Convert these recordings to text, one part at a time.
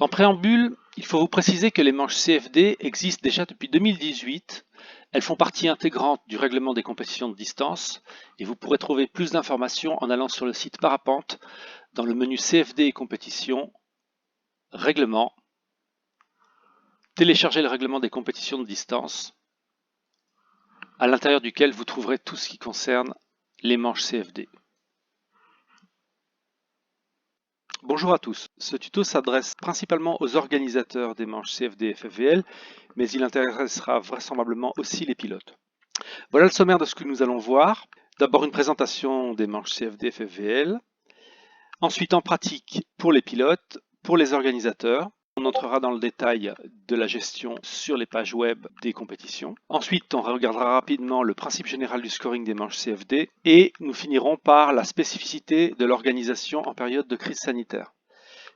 En préambule, il faut vous préciser que les manches CFD existent déjà depuis 2018. Elles font partie intégrante du règlement des compétitions de distance et vous pourrez trouver plus d'informations en allant sur le site Parapente dans le menu CFD et compétitions, règlement, télécharger le règlement des compétitions de distance, à l'intérieur duquel vous trouverez tout ce qui concerne les manches CFD. Bonjour à tous, ce tuto s'adresse principalement aux organisateurs des manches CFD et FFVL, mais il intéressera vraisemblablement aussi les pilotes. Voilà le sommaire de ce que nous allons voir. D'abord une présentation des manches CFD et FFVL, ensuite en pratique pour les pilotes, pour les organisateurs. On entrera dans le détail de la gestion sur les pages web des compétitions. Ensuite, on regardera rapidement le principe général du scoring des manches CFD et nous finirons par la spécificité de l'organisation en période de crise sanitaire.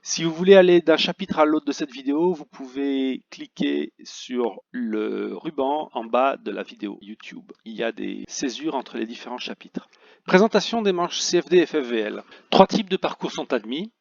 Si vous voulez aller d'un chapitre à l'autre de cette vidéo, vous pouvez cliquer sur le ruban en bas de la vidéo YouTube. Il y a des césures entre les différents chapitres. Présentation des manches CFD et FFVL. 3 types de parcours sont admis.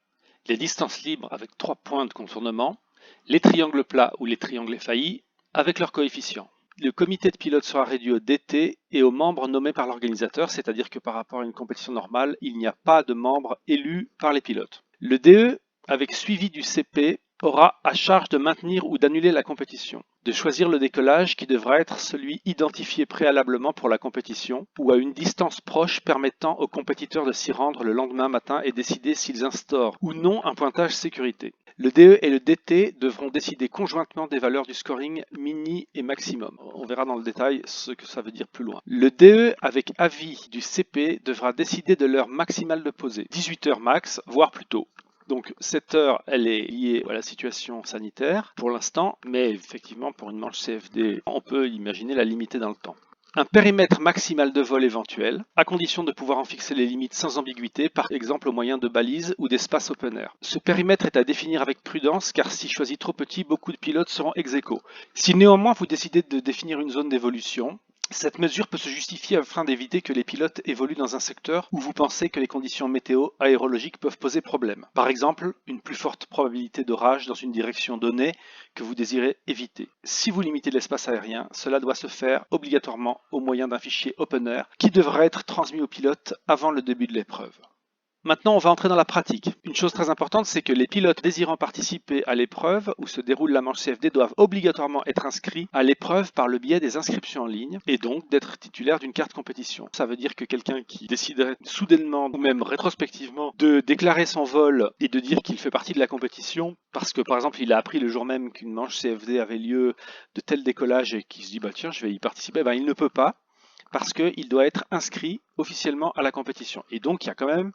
Les distances libres avec 3 points de contournement, les triangles plats ou les triangles effaillis avec leurs coefficients. Le comité de pilote sera réduit au DT et aux membres nommés par l'organisateur, c'est-à-dire que par rapport à une compétition normale, il n'y a pas de membres élus par les pilotes. Le DE, avec suivi du CP, aura à charge de maintenir ou d'annuler la compétition, de choisir le décollage qui devra être celui identifié préalablement pour la compétition ou à une distance proche permettant aux compétiteurs de s'y rendre le lendemain matin et décider s'ils instaurent ou non un pointage sécurité. Le DE et le DT devront décider conjointement des valeurs du scoring mini et maximum. On verra dans le détail ce que ça veut dire plus loin. Le DE, avec avis du CP, devra décider de l'heure maximale de posée, 18 heures max, voire plus tôt. Donc cette heure, elle est liée à la situation sanitaire pour l'instant, mais effectivement pour une manche CFD, on peut imaginer la limiter dans le temps. Un périmètre maximal de vol éventuel, à condition de pouvoir en fixer les limites sans ambiguïté, par exemple au moyen de balises ou d'espaces open air. Ce périmètre est à définir avec prudence car si choisi trop petit, beaucoup de pilotes seront ex aequo. Si néanmoins vous décidez de définir une zone d'évolution, cette mesure peut se justifier afin d'éviter que les pilotes évoluent dans un secteur où vous pensez que les conditions météo aérologiques peuvent poser problème. Par exemple, une plus forte probabilité d'orage dans une direction donnée que vous désirez éviter. Si vous limitez l'espace aérien, cela doit se faire obligatoirement au moyen d'un fichier OpenAir qui devra être transmis aux pilotes avant le début de l'épreuve. Maintenant, on va entrer dans la pratique. Une chose très importante, c'est que les pilotes désirant participer à l'épreuve où se déroule la manche CFD doivent obligatoirement être inscrits à l'épreuve par le biais des inscriptions en ligne et donc d'être titulaire d'une carte compétition. Ça veut dire que quelqu'un qui déciderait soudainement ou même rétrospectivement de déclarer son vol et de dire qu'il fait partie de la compétition parce que par exemple il a appris le jour même qu'une manche CFD avait lieu de tel décollage et qu'il se dit bah tiens je vais y participer, il ne peut pas parce qu'il doit être inscrit officiellement à la compétition. Et donc il y a quand même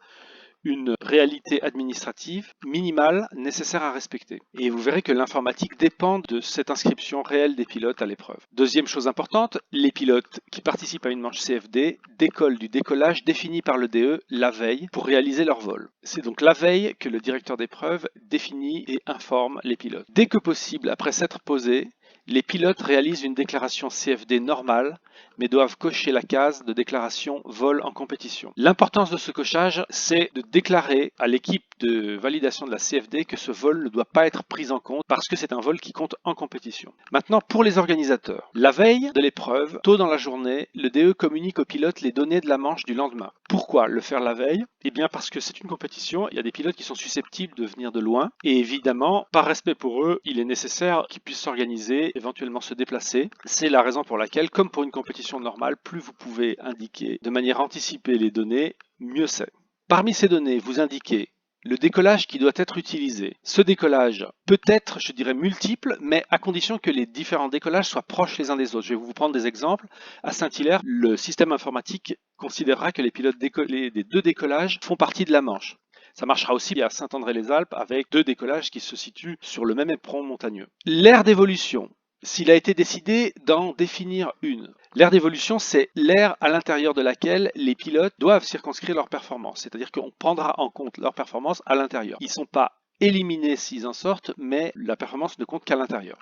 une réalité administrative minimale nécessaire à respecter. Et vous verrez que l'informatique dépend de cette inscription réelle des pilotes à l'épreuve. Deuxième chose importante, les pilotes qui participent à une manche CFD décollent du décollage défini par le DE la veille pour réaliser leur vol. C'est donc la veille que le directeur d'épreuve définit et informe les pilotes. Dès que possible, après s'être posés, les pilotes réalisent une déclaration CFD normale, mais doivent cocher la case de déclaration vol en compétition. L'importance de ce cochage, c'est de déclarer à l'équipe de validation de la CFD que ce vol ne doit pas être pris en compte parce que c'est un vol qui compte en compétition. Maintenant, pour les organisateurs. La veille de l'épreuve, tôt dans la journée, le DE communique aux pilotes les données de la manche du lendemain. Pourquoi le faire la veille? Eh bien parce que c'est une compétition, il y a des pilotes qui sont susceptibles de venir de loin et évidemment, par respect pour eux, il est nécessaire qu'ils puissent s'organiser, éventuellement se déplacer. C'est la raison pour laquelle, comme pour une compétition normale, plus vous pouvez indiquer de manière anticipée les données, mieux c'est. Parmi ces données, vous indiquez le décollage qui doit être utilisé. Ce décollage peut être, je dirais, multiple, mais à condition que les différents décollages soient proches les uns des autres. Je vais vous prendre des exemples. À Saint-Hilaire, le système informatique considérera que les pilotes décollés des 2 décollages font partie de la Manche. Ça marchera aussi à Saint-André-les-Alpes avec 2 décollages qui se situent sur le même éperon montagneux. L'aire d'évolution. S'il a été décidé d'en définir une. L'aire d'évolution, c'est l'aire à l'intérieur de laquelle les pilotes doivent circonscrire leur performance. C'est-à-dire qu'on prendra en compte leur performance à l'intérieur. Ils ne sont pas éliminés s'ils en sortent, mais la performance ne compte qu'à l'intérieur.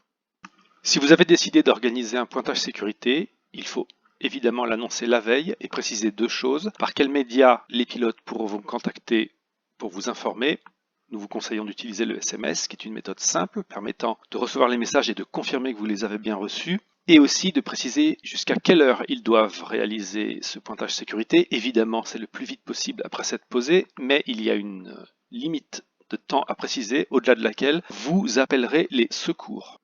Si vous avez décidé d'organiser un pointage sécurité, il faut évidemment l'annoncer la veille et préciser 2 choses. Par quels médias les pilotes pourront vous contacter pour vous informer. Nous vous conseillons d'utiliser le SMS, qui est une méthode simple permettant de recevoir les messages et de confirmer que vous les avez bien reçus, et aussi de préciser jusqu'à quelle heure ils doivent réaliser ce pointage sécurité. Évidemment, c'est le plus vite possible après s'être posé, mais il y a une limite de temps à préciser, au-delà de laquelle vous appellerez les secours.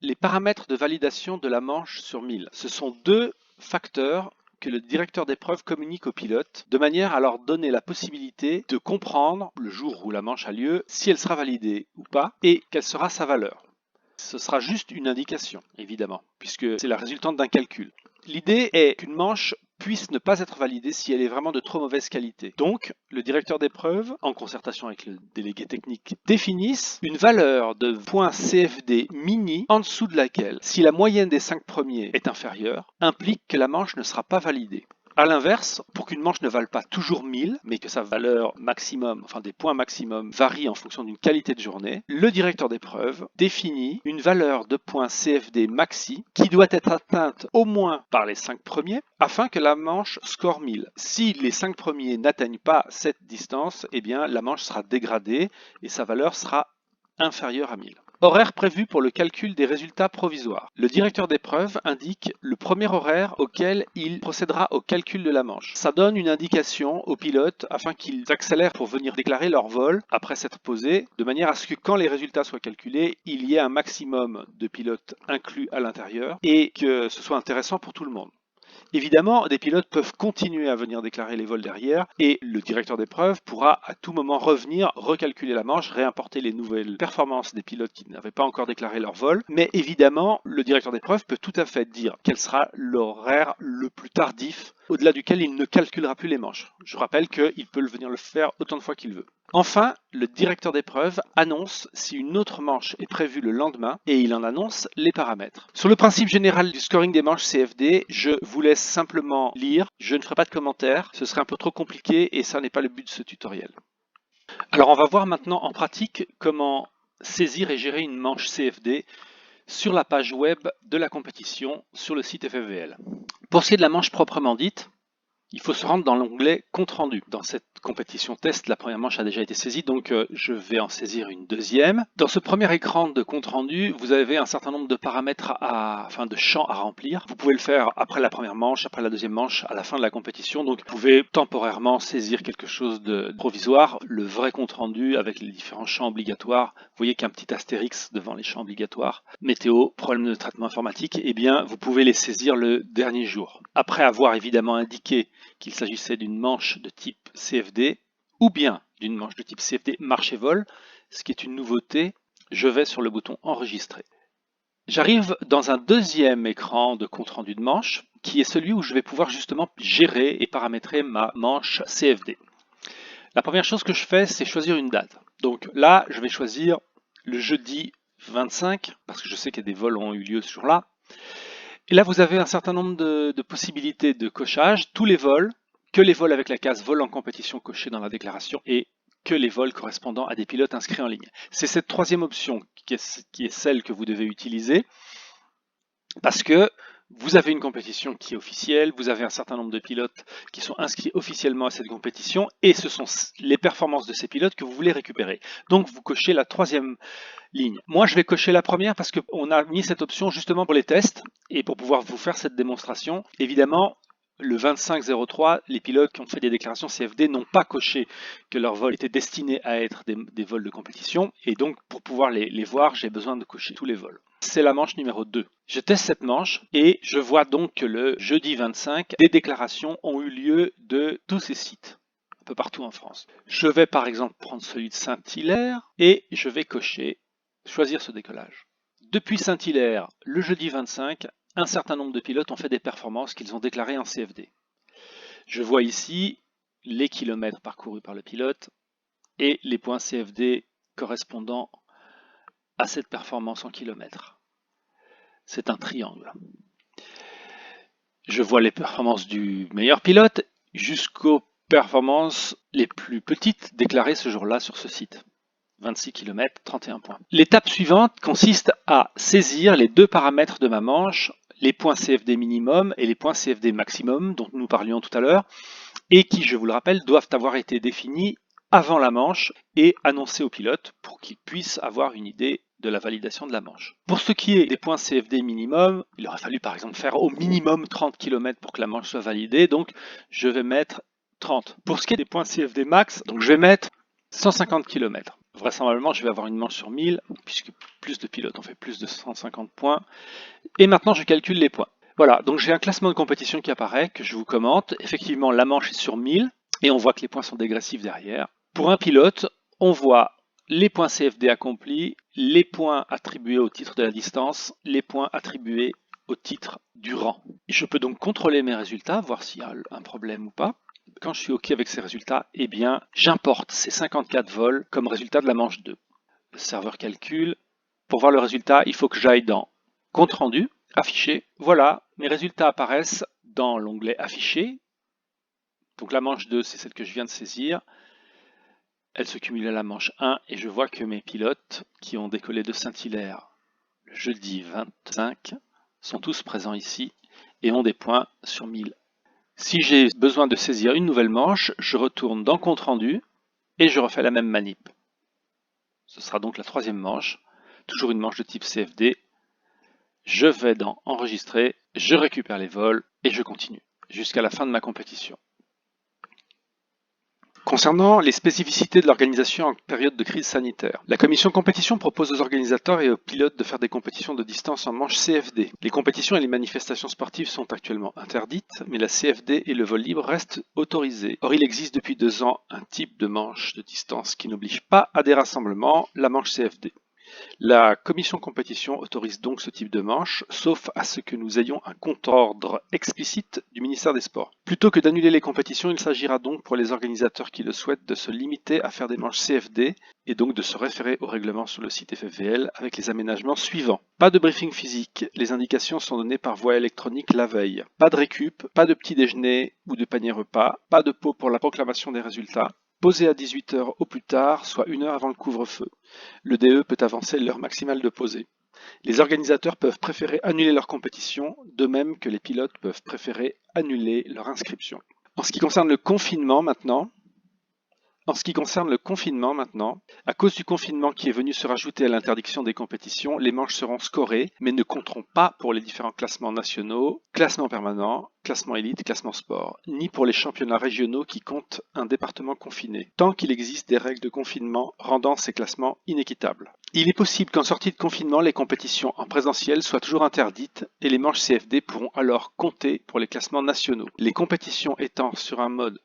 Les paramètres de validation de la manche sur 1000. Ce sont deux facteurs que le directeur d'épreuve communique aux pilotes de manière à leur donner la possibilité de comprendre, le jour où la manche a lieu, si elle sera validée ou pas et quelle sera sa valeur. Ce sera juste une indication, évidemment, puisque c'est la résultante d'un calcul. L'idée est qu'une manche puisse ne pas être validée si elle est vraiment de trop mauvaise qualité. Donc, le directeur d'épreuve, en concertation avec le délégué technique, définisse une valeur de point CFD mini en dessous de laquelle, si la moyenne des 5 premiers est inférieure, implique que la manche ne sera pas validée. A l'inverse, pour qu'une manche ne vale pas toujours 1000, mais que sa valeur maximum, enfin des points maximum, varie en fonction d'une qualité de journée, le directeur d'épreuve définit une valeur de points CFD maxi qui doit être atteinte au moins par les 5 premiers afin que la manche score 1000. Si les 5 premiers n'atteignent pas cette distance, eh bien la manche sera dégradée et sa valeur sera inférieure à 1000. Horaire prévu pour le calcul des résultats provisoires. Le directeur d'épreuve indique le premier horaire auquel il procédera au calcul de la manche. Ça donne une indication aux pilotes afin qu'ils accélèrent pour venir déclarer leur vol après s'être posés, de manière à ce que quand les résultats soient calculés, il y ait un maximum de pilotes inclus à l'intérieur et que ce soit intéressant pour tout le monde. Évidemment, des pilotes peuvent continuer à venir déclarer les vols derrière et le directeur d'épreuve pourra à tout moment revenir, recalculer la manche, réimporter les nouvelles performances des pilotes qui n'avaient pas encore déclaré leur vol. Mais évidemment, le directeur d'épreuve peut tout à fait dire quel sera l'horaire le plus tardif au-delà duquel il ne calculera plus les manches. Je rappelle qu'il peut venir le faire autant de fois qu'il veut. Enfin, le directeur d'épreuve annonce si une autre manche est prévue le lendemain et il en annonce les paramètres. Sur le principe général du scoring des manches CFD, je vous laisse simplement lire. Je ne ferai pas de commentaires, ce serait un peu trop compliqué et ça n'est pas le but de ce tutoriel. Alors on va voir maintenant en pratique comment saisir et gérer une manche CFD sur la page web de la compétition sur le site FFVL. Pour ce qui est de la manche proprement dite, il faut se rendre dans l'onglet compte rendu. Dans cette compétition test, la première manche a déjà été saisie, donc je vais en saisir une deuxième. Dans ce premier écran de compte rendu, vous avez un certain nombre de paramètres, de champs à remplir. Vous pouvez le faire après la première manche, après la deuxième manche, à la fin de la compétition. Donc vous pouvez temporairement saisir quelque chose de provisoire, le vrai compte rendu avec les différents champs obligatoires. Vous voyez qu'il y a un petit astérix devant les champs obligatoires. Météo, problème de traitement informatique, eh bien vous pouvez les saisir le dernier jour. Après avoir évidemment indiqué qu'il s'agissait d'une manche de type CFD ou bien d'une manche de type CFD marche et vol, ce qui est une nouveauté, je vais sur le bouton enregistrer. J'arrive dans un deuxième écran de compte rendu de manche qui est celui où je vais pouvoir justement gérer et paramétrer ma manche CFD. La première chose que je fais, c'est choisir une date. Donc là, je vais choisir le jeudi 25 parce que je sais que des vols ont eu lieu ce jour-là. Et là, vous avez un certain nombre de possibilités de cochage. Tous les vols, que les vols avec la case vol en compétition cochés dans la déclaration et que les vols correspondant à des pilotes inscrits en ligne. C'est cette troisième option qui est celle que vous devez utiliser parce que vous avez une compétition qui est officielle, vous avez un certain nombre de pilotes qui sont inscrits officiellement à cette compétition et ce sont les performances de ces pilotes que vous voulez récupérer. Donc vous cochez la troisième ligne. Moi je vais cocher la première parce qu'on a mis cette option justement pour les tests et pour pouvoir vous faire cette démonstration. Évidemment, le 25-03, les pilotes qui ont fait des déclarations CFD n'ont pas coché que leur vol était destiné à être des vols de compétition et donc pour pouvoir les voir, j'ai besoin de cocher tous les vols. C'est la manche numéro 2. Je teste cette manche et je vois donc que le jeudi 25, des déclarations ont eu lieu de tous ces sites, un peu partout en France. Je vais par exemple prendre celui de Saint-Hilaire et je vais cocher, choisir ce décollage. Depuis Saint-Hilaire, le jeudi 25, un certain nombre de pilotes ont fait des performances qu'ils ont déclarées en CFD. Je vois ici les kilomètres parcourus par le pilote et les points CFD correspondant à cette performance en kilomètres. C'est un triangle. Je vois les performances du meilleur pilote jusqu'aux performances les plus petites déclarées ce jour-là sur ce site. 26 km, 31 points. L'étape suivante consiste à saisir les deux paramètres de ma manche, les points CFD minimum et les points CFD maximum dont nous parlions tout à l'heure, et qui, je vous le rappelle, doivent avoir été définis avant la manche et annoncer aux pilotes pour qu'ils puissent avoir une idée de la validation de la manche. Pour ce qui est des points CFD minimum, il aurait fallu par exemple faire au minimum 30 km pour que la manche soit validée, donc je vais mettre 30. Pour ce qui est des points CFD max, donc je vais mettre 150 km. Vraisemblablement, je vais avoir une manche sur 1000, puisque plus de pilotes ont fait plus de 150 points. Et maintenant, je calcule les points. Voilà, donc j'ai un classement de compétition qui apparaît, que je vous commente. Effectivement, la manche est sur 1000, et on voit que les points sont dégressifs derrière. Pour un pilote, on voit les points CFD accomplis, les points attribués au titre de la distance, les points attribués au titre du rang. Et je peux donc contrôler mes résultats, voir s'il y a un problème ou pas. Quand je suis OK avec ces résultats, eh bien, j'importe ces 54 vols comme résultat de la manche 2. Le serveur calcule. Pour voir le résultat, il faut que j'aille dans Compte rendu, Afficher. Voilà, mes résultats apparaissent dans l'onglet Afficher. Donc la manche 2, c'est celle que je viens de saisir. Elle se cumule à la manche 1 et je vois que mes pilotes qui ont décollé de Saint-Hilaire le jeudi 25 sont tous présents ici et ont des points sur 1000. Si j'ai besoin de saisir une nouvelle manche, je retourne dans Compte rendu et je refais la même manip. Ce sera donc la troisième manche, toujours une manche de type CFD. Je vais dans Enregistrer, je récupère les vols et je continue jusqu'à la fin de ma compétition. Concernant les spécificités de l'organisation en période de crise sanitaire, la commission compétition propose aux organisateurs et aux pilotes de faire des compétitions de distance en manche CFD. Les compétitions et les manifestations sportives sont actuellement interdites, mais la CFD et le vol libre restent autorisés. Or, il existe depuis 2 ans un type de manche de distance qui n'oblige pas à des rassemblements, la manche CFD. La commission compétition autorise donc ce type de manche, sauf à ce que nous ayons un compte ordre explicite du ministère des Sports. Plutôt que d'annuler les compétitions, il s'agira donc pour les organisateurs qui le souhaitent de se limiter à faire des manches CFD et donc de se référer au règlement sur le site FFVL avec les aménagements suivants. Pas de briefing physique, les indications sont données par voie électronique la veille. Pas de récup, pas de petit déjeuner ou de panier repas, pas de pot pour la proclamation des résultats. Posé à 18 h au plus tard, soit 1 heure avant le couvre-feu. Le DE peut avancer l'heure maximale de posée. Les organisateurs peuvent préférer annuler leur compétition, de même que les pilotes peuvent préférer annuler leur inscription. En ce qui concerne le confinement maintenant, à cause du confinement qui est venu se rajouter à l'interdiction des compétitions, les manches seront scorées, mais ne compteront pas pour les différents classements nationaux, classement permanent, classement élite, classement sport, ni pour les championnats régionaux qui comptent un département confiné, tant qu'il existe des règles de confinement rendant ces classements inéquitables. Il est possible qu'en sortie de confinement, les compétitions en présentiel soient toujours interdites et les manches CFD pourront alors compter pour les classements nationaux. Les compétitions étant sur un mode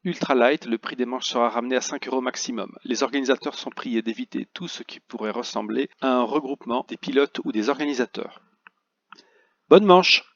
ultralight, le prix des manches sera ramené à 5 € maximum. Les organisateurs sont priés d'éviter tout ce qui pourrait ressembler à un regroupement des pilotes ou des organisateurs. Bonne manche!